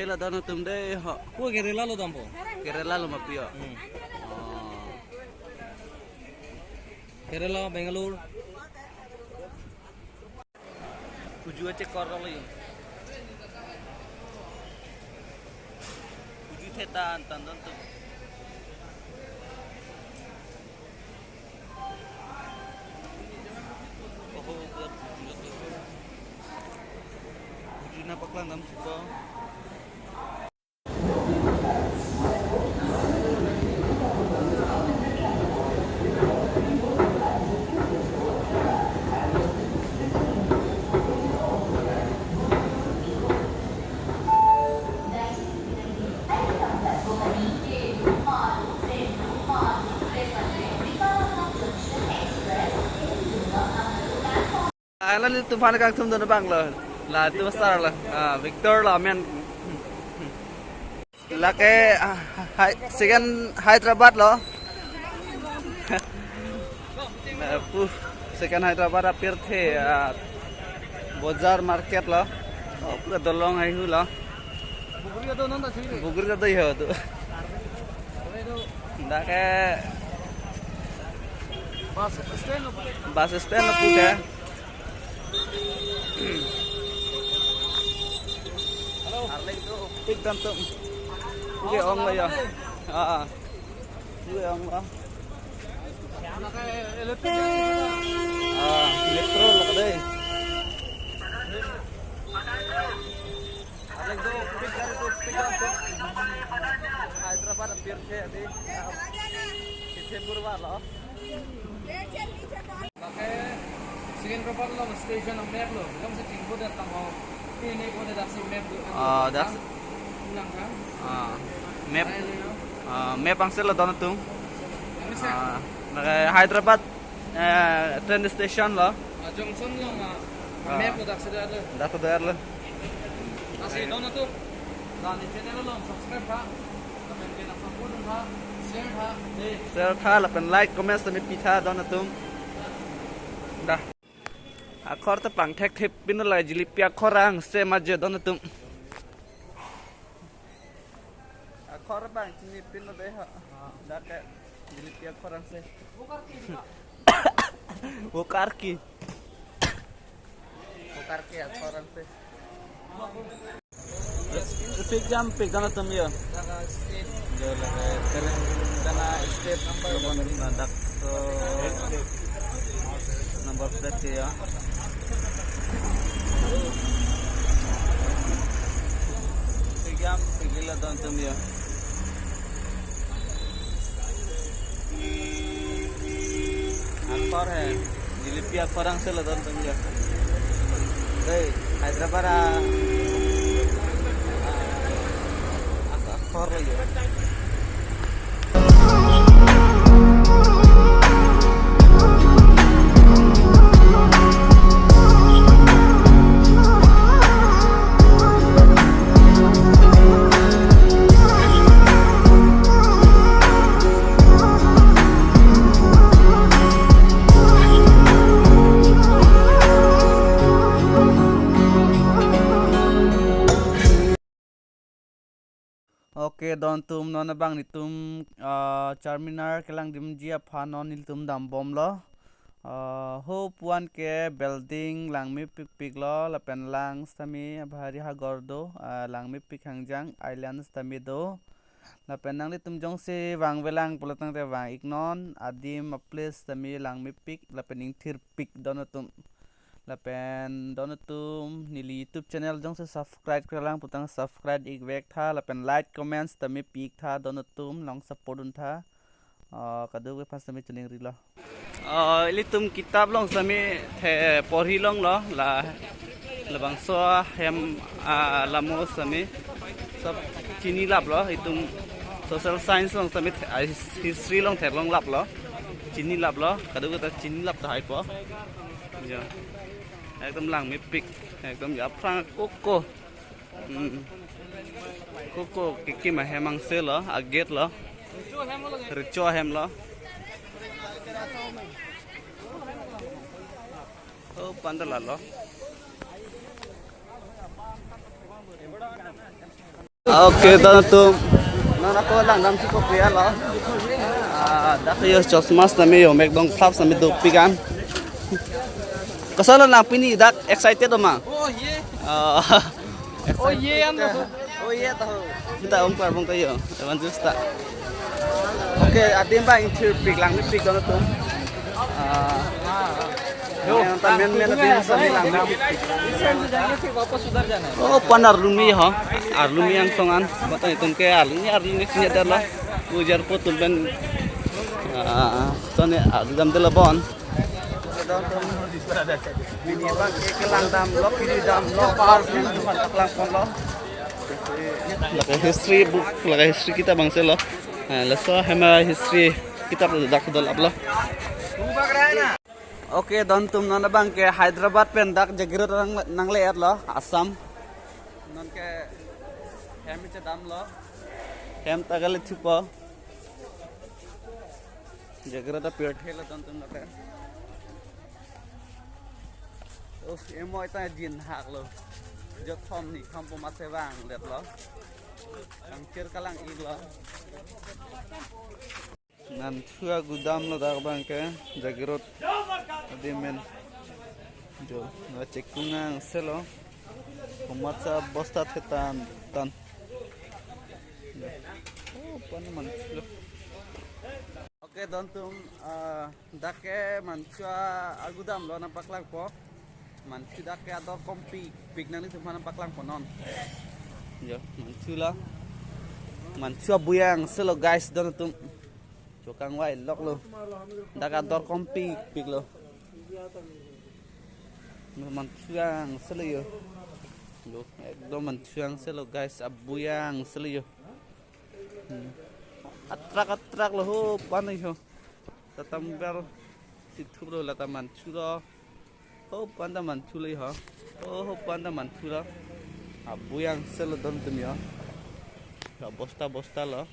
Kerala dono tumde ho. Ko Kerala lo dampo. Kerala lo mapio. Kerala, Bangalore. Tuju cek kor lo yo. Tuju tetan tandan tum. Tuju na paklang dam suko. Là tufan kang tum dono bang la tu star la Victor la men la ke second Hyderabad lo second Hyderabad apir the bazar market lo pura dolong hai hu lo bugur ka doi ho tu da ke bus stand lo puke pik tantum gue ong lo ya gue ong lo metro lo kadai Hyderabad appear the adi Purwa lo Second lo station of map lo. Kamu sih tinggal datang mau ini kau datang si map lo. Das Ulang kan? map ang sila doon tung. Hyderabad train station lo. Junction lo map lo dak sudah ada. Dak sudah ada. Asih doon tu. Dan di channel lo subscribe ha. Komen kena support ha. Share ha. Share ha, lapan like, comment sa may pita doon tung. Dah. Akor te pang tek tip pinulai jilipia korang se maje dono tum. Akor bang sini pinu deh ha. Dah ke jilipia korang se. Bukarki akoran se. Traffic jam pik dono tum yo. Jo laga kana step number dak so number plate ya. Jam pigila doon tum ya. Akbar hai jilipi akbarang se doon tum ya. Hey Hyderabad akbar lo ya. Oke don tum nona bang ni tum Charminar kelang dimjia phanon nil tum dam bom lo ho puan ke building lang mi pik pik lo lapen lang stami bhari ha gordo lang mi pik hangjang island stami do lapen nang ni tum jong se wang velang pulatang te wang ignon adim a place stami lang mi pik lapen ing thir pik don tum lapen don tum nili YouTube channel jong se subscribe kelang putang subscribe ik vek tha lapen like comments tami pik tha don tum long support un tha kadu we pas tami chuning ri lo ili tum kitab long tami the porhi long lo la labang so hem lamos tami sab chini lap lo itum social science long tami history long the long lap lo chini lap lo kadu ta chini lap ta hai po ya ekdom lang mi pik ekdom ya prang koko koko kiki ma hemang se lo aget lo richo hem lo oh pandala lo Oke, tum. Nona ko lang dam si kopiya lo. Daki yo chosmas na mi yo mekdong clubs na mi do pigan. Kasala lang pini dak excited ma. Oh yeah. Oh yeah am to. Oh yeah to. Kita ongkar bong tayo. Ewan justa. Oke, adim ba inter pig lang mi pig don tum. Yang tamen men bin sa mi lang mi pig. से जाएंगे फिर वापस उधर जाना है Oh, pan arlumi ha. Arlumi yang songan. Bata itong ke arlumi kinya dala. Ujar po tulben. Sone agam dala bon. Bini bang ke kelang dam lo kiri dam lo par men tuhan taklang pon lo. Laga history book, laga history kita bang se lo. Leso hema history kitab dak dal ablo. Oke, don tum nona bang ke Hyderabad pendak jagirut nang leer lo Assam. Non ke hem che dam lo. Hem tagale thupa. Jagirut pet hela don tum na. Oh, emo ita jin hak lo. Jok thom ni thom po mase bang let lo. Ang kir kalang ig lo. Nan thua gudam lo dak bang ke jagirut Adimen jo na cekungang selo pematsa bosta tetan tan oh pan manchlo oke don tum dake manchua agudam lo na paklang po manchu dake ador kompi pignang ni tumana paklang po non jo manchula manchua buyang selo guys don tum chokang wai lok lo dake ador kompi pig lo manchuang seliyo lo ekdom manchuang selo guys abuyang seliyo atrak lo ho panai ho tatamber situp lo lata manchuro ho panda manchulai ho ho panda manchura abuyang selo don tumyo bosta lo